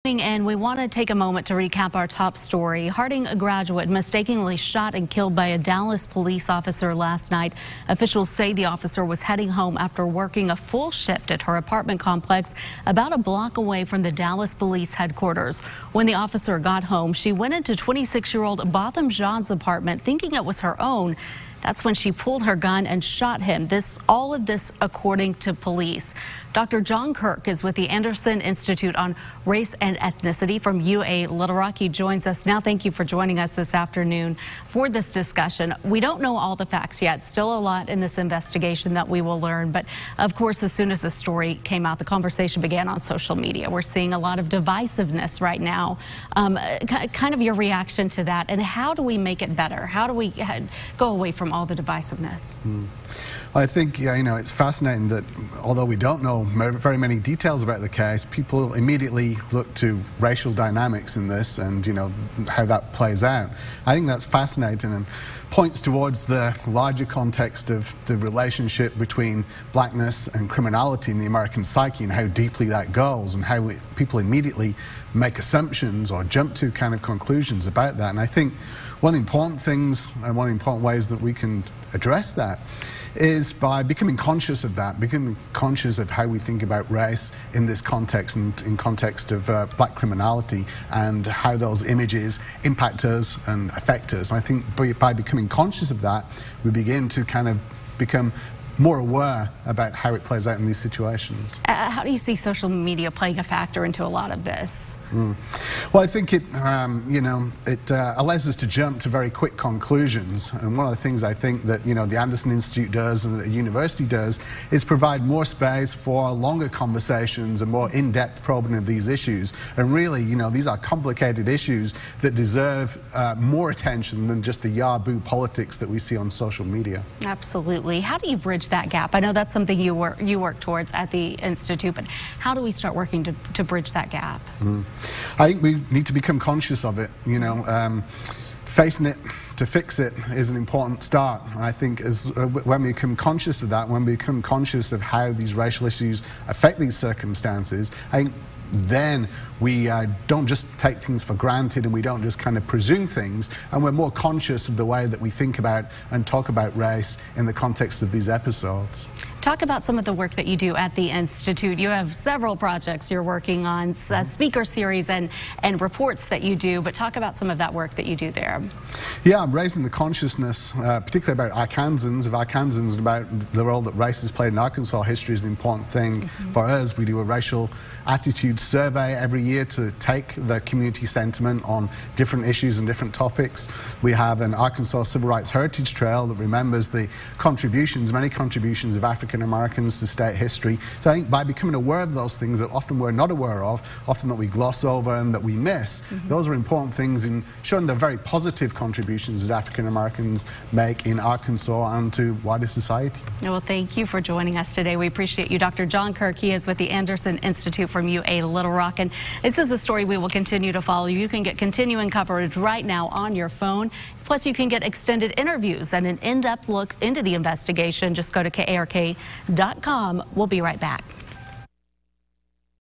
And we want to take a moment to recap our top story. Harding graduate mistakenly shot and killed by a Dallas police officer last night. Officials say the officer was heading home after working a full shift at her apartment complex about a block away from the Dallas police headquarters. When the officer got home, she went into 26-year-old Botham Jean's apartment thinking it was her own. That's when she pulled her gun and shot him. All of this according to police. Dr. John Kirk is with the Anderson Institute on Race and Ethnicity from UA Little Rock. He joins us now. Thank you for joining us this afternoon for this discussion. We don't know all the facts yet. Still a lot in this investigation that we will learn. But of course, as soon as the story came out, the conversation began on social media. We're seeing a lot of divisiveness right now. Kind of your reaction to that, and how do we make it better? How do we go away from all the divisiveness? I think, it's fascinating that although we don't know very many details about the case, people immediately look to racial dynamics in this and, how that plays out. I think that's fascinating and points towards the larger context of the relationship between blackness and criminality in the American psyche and how deeply that goes and how people immediately make assumptions or jump to kind of conclusions about that. And I think one of the important things and one of the important ways that we can address that is by becoming conscious of that, becoming conscious of how we think about race in this context and in context of black criminality and how those images impact us and affect us. And I think by becoming conscious of that, we begin to kind of become more aware about how it plays out in these situations. How do you see social media playing a factor into a lot of this? Well, I think it allows us to jump to very quick conclusions. And one of the things I think that, the Anderson Institute does and the university does is provide more space for longer conversations and more in-depth probing of these issues. And really, these are complicated issues that deserve more attention than just the yah-boo politics that we see on social media. Absolutely. How do you bridge that gap? I know that's something you work towards at the Institute, but how do we start working to bridge that gap? I think we need to become conscious of it. Facing it to fix it is an important start. I think when we become conscious of that, when we become conscious of how these racial issues affect these circumstances, I think then we don't just take things for granted and we don't just kind of presume things, and we're more conscious of the way that we think about and talk about race in the context of these episodes. Talk about some of the work that you do at the Institute. You have several projects you're working on, speaker series and reports that you do, but talk about some of that work that you do there. Yeah, I'm raising the consciousness, particularly about Arkansans, and about the role that race has played in Arkansas history is an important thing for us. We do a racial attitude survey every year to take the community sentiment on different issues and different topics. We have an Arkansas Civil Rights Heritage Trail that remembers the contributions, many contributions of African Americans to state history. So I think by becoming aware of those things that often we're not aware of, often that we gloss over and that we miss, those are important things in showing the very positive contributions that African Americans make in Arkansas and to wider society. Well, thank you for joining us today. We appreciate you. Dr. John Kirk, he is with the Anderson Institute from UA Little Rock, and this is a story we will continue to follow. You can get continuing coverage right now on your phone. Plus, you can get extended interviews and an in-depth look into the investigation. Just go to KARK.com. We'll be right back.